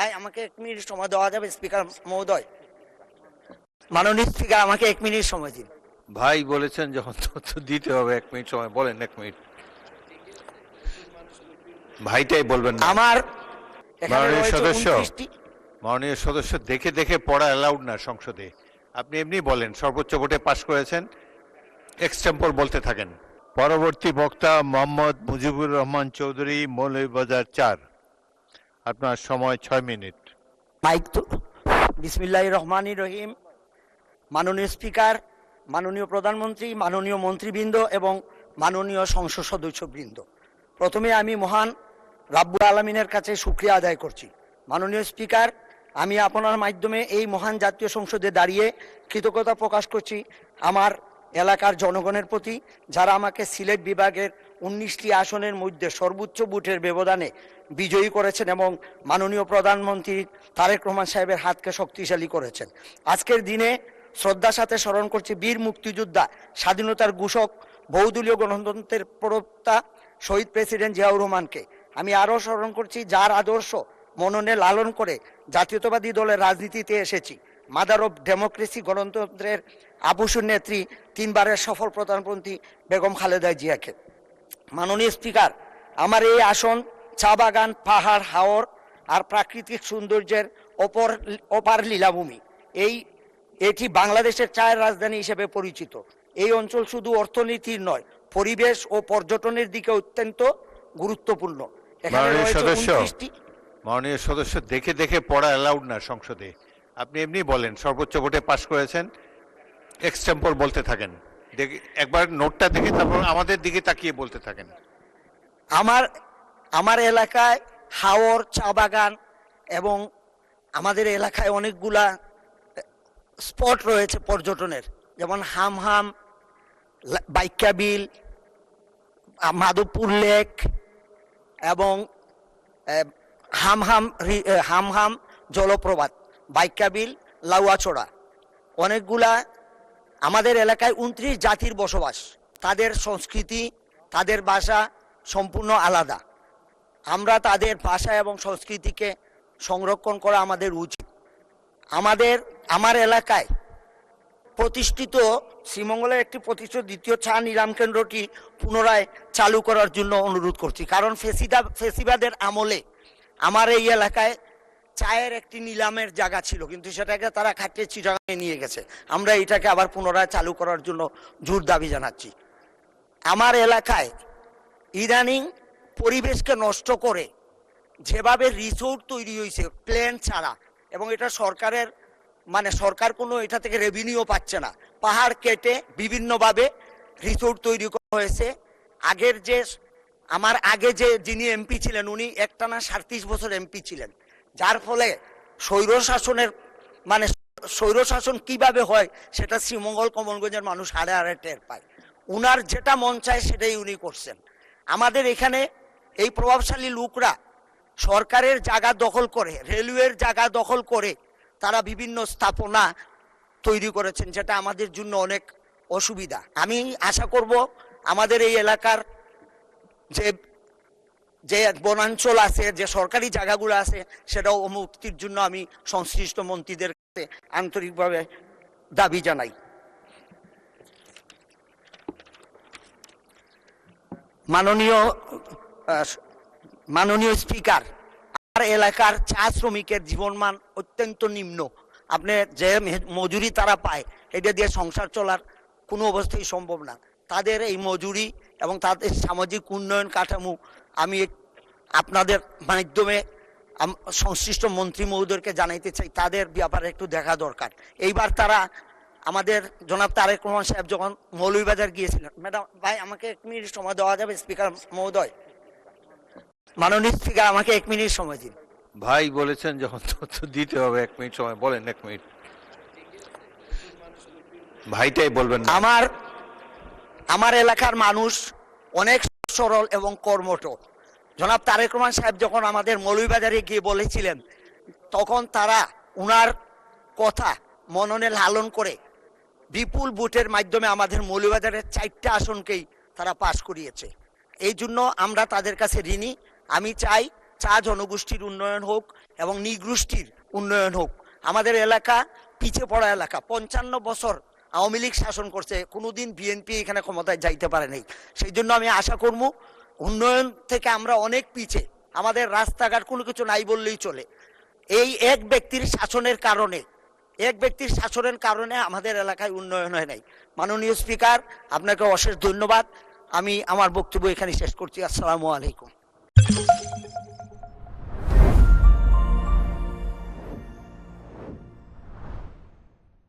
ভাই আমাকে 1 মিনিট সময় দেওয়া যাবে স্পিকার মহোদয়? মাননীয় স্পিকার আমাকে 1 মিনিট সময় দিন। ভাই বলেছেন যখন তথ্য দিতে হবে 1 মিনিট সময় বলেন। 1 মিনিট ভাইটাই বলবেন না। আমার এখানে মাননীয় রয়েছে সদস্য 29টি। মাননীয় সদস্য দেখে দেখে পড়া অ্যালাউড না সংসদে। আপনি এমনি বলেন সর্বোচ্চ ভোটে পাশ করেছেন, এক্সটেম্পর বলতে থাকেন। পরবর্তী বক্তা মোহাম্মদ মুজিবুর রহমান চৌধুরী, মৌলভীবাজার 4। আপনার সময় 6 মিনিট। মাইক তো। বিসমিল্লাহির রহমানির রহিম। মাননীয় স্পিকার, মাননীয় প্রধানমন্ত্রী, মাননীয় মন্ত্রীবৃন্দ এবং মাননীয় সংসদ সদস্যবৃন্দ, প্রথমে আমি মহান রাব্বুল আলামিনের কাছে শুকরিয়া আদায় করছি। মাননীয় স্পিকার, আমি আপনার মাধ্যমে এই মহান জাতীয় সংসদে দাঁড়িয়ে কৃতজ্ঞতা প্রকাশ করছি আমার এলাকার জনগণের প্রতি, যারা আমাকে সিলেট বিভাগের 19টি আসনের মধ্যে সর্বোচ্চ ভোটের ব্যবধানে বিজয়ী করেছেন এবং মাননীয় প্রধানমন্ত্রী তারেক রহমান সাহেবের হাতকে শক্তিশালী করেছেন। আজকের দিনে শ্রদ্ধার সাথে স্মরণ করছি বীর মুক্তিযোদ্ধা, স্বাধীনতার ঘোষক, বহুদলীয় গণতন্ত্রের প্রবক্তা শহীদ প্রেসিডেন্ট জিয়াউর রহমানকে। আমি আরও স্মরণ করছি যার আদর্শ মননে লালন করে জাতীয়তাবাদী দলের রাজনীতিতে এসেছি, মাদার অফ ডেমোক্রেসি, গণতন্ত্রের আবুসুর নেত্রী, 3বারের সফল প্রধানমন্ত্রী বেগম খালেদা জিয়াকে। মাননীয় স্পিকার, আমার এই আসন চা বাগান, পাহাড়, হাওর আর প্রাকৃতিক সৌন্দর্যের অপার লীলাভূমি। এটি বাংলাদেশের চায়ের রাজধানী হিসেবে পরিচিত। এই অঞ্চল শুধু অর্থনীতির নয়, পরিবেশ ও পর্যটনের দিকে অত্যন্ত গুরুত্বপূর্ণ। এখানে রয়েছে 29টি। মাননীয় সদস্য দেখে দেখে পড়া অ্যালাউড না সংসদে। আপনি এমনি বলেন সর্বোচ্চ ভোটে পাশ করেছেন, এক্সটেম্পর বলতে থাকেন। একবার নোটটা দেখে তারপর আমাদের দিকে তাকিয়ে বলতে থাকেন। আমার এলাকায় হাওর, চা বাগান এবং আমাদের এলাকায় অনেকগুলা স্পট রয়েছে পর্যটনের, যেমন হামহাম, বাইকা বিল, মাধবপুর লেক এবং হামহাম জলপ্রপাত, বাইকা বিল, লাউয়াছড়া। অনেকগুলা আমাদের এলাকায় 29 জাতির বসবাস। তাদের সংস্কৃতি, তাদের ভাষা সম্পূর্ণ আলাদা। আমরা তাদের ভাষা এবং সংস্কৃতিকে সংরক্ষণ করা আমাদের উচিত। আমার এলাকায় প্রতিষ্ঠিত শ্রীমঙ্গলের একটি প্রতিষ্ঠিত দ্বিতীয় চা নিলাম কেন্দ্রটি পুনরায় চালু করার জন্য অনুরোধ করছি, কারণ ফেসিবাদের আমলে আমার এই এলাকায় চায়ের একটি নিলামের জায়গা ছিল, কিন্তু সেটাকে তারা খাটিয়ে চিটাগাঙে নিয়ে গেছে। আমরা এটাকে আবার পুনরায় চালু করার জন্য জোর দাবি জানাচ্ছি। আমার এলাকায় ইদানিং পরিবেশকে নষ্ট করে যেভাবে রিসোর্ট তৈরি হয়েছে প্ল্যান ছাড়া, এবং এটা সরকার কোনো এটা থেকে রেভিনিউ পাচ্ছে না, পাহাড় কেটে বিভিন্নভাবে রিসোর্ট তৈরি করা হয়েছে। আমার আগে যিনি এমপি ছিলেন, উনি একটানা 37 বছর এমপি ছিলেন, যার ফলে স্বৈরশাসন কিভাবে হয় সেটা শ্রীমঙ্গল কমলগঞ্জের মানুষ হাড়ে হাড়ে টের পায়। উনার যেটা মন চায় সেটাই উনি করছেন। আমাদের এখানে এই প্রভাবশালী লোকরা সরকারের জায়গা দখল করে, রেলওয়ের জায়গা দখল করে তারা বিভিন্ন স্থাপনা তৈরি করেছেন, যেটা আমাদের জন্য অনেক অসুবিধা। আমি আশা করব আমাদের এই এলাকার যে বনাঞ্চল আছে, যে সরকারি জায়গাগুলো আছে, সেটাও মুক্তির জন্য আমি সংশ্লিষ্ট মন্ত্রীদের কাছে আন্তরিকভাবে দাবি জানাই। মাননীয় স্পিকার, আমার এলাকার চা শ্রমিকের জীবনমান অত্যন্ত নিম্ন। আপনি যে মজুরি তারা পায়, এটা দিয়ে সংসার চলার কোনো অবস্থায় সম্ভব না। তাদের এই মজুরি এবং তাদের সামাজিক উন্নয়ন কাঠামো আমি আপনাদের মাধ্যমে সংশ্লিষ্ট মন্ত্রী মহোদয়কে জানাইতে চাই, তাদের ব্যাপারে একটু দেখা দরকার। এইবার তারা আমাদের জনাব তারেক রহমান সাহেব যখন মৌলভীবাজার গিয়েছিলেন, ম্যাডাম ভাই আমাকে 1 মিনিট সময় দেওয়া যাবে স্পিকার মহোদয়? মাননীয় স্পিকার আমাকে 1 মিনিট সময় দিন। ভাই বলেছেন যখন তথ্য দিতে হবে 1 মিনিট সময় বলেন। 1 মিনিট ভাইটাই বলবেন না। আমার এলাকার মানুষ অনেক সরল এবং কর্মঠ। জনাব তারেক রহমান সাহেব যখন আমাদের মৌলভীবাজারে গিয়ে বলেছিলেন, তখন তারা উনার কথা মননে লালন করে বিপুল ভোটের মাধ্যমে আমাদের মৌলভীবাজারের 4টা আসনকেই তারা পাশ করিয়েছে। এই জন্য আমরা তাদের কাছে ঋণী। আমি চাই চা জনগোষ্ঠীর উন্নয়ন হোক এবং নৃগোষ্ঠীর উন্নয়ন হোক। আমাদের এলাকা পিছিয়ে পড়া এলাকা, 55 বছর আওয়ামী লীগ শাসন করছে, কোনোদিন বিএনপি এখানে ক্ষমতায় যাইতে পারে নাই। সেই জন্য আমি আশা করবো উন্নয়ন থেকে আমরা অনেক পিছিয়ে, আমাদের রাস্তাঘাট কোনো কিছু নাই বললেই চলে। এই এক ব্যক্তির শাসনের কারণে আমাদের এলাকায় উন্নয়ন হয় নাই। মাননীয় স্পিকার, আপনাকে অশেষ ধন্যবাদ। আমি আমার বক্তব্য এখানে শেষ করছি। আসসালামু আলাইকুম।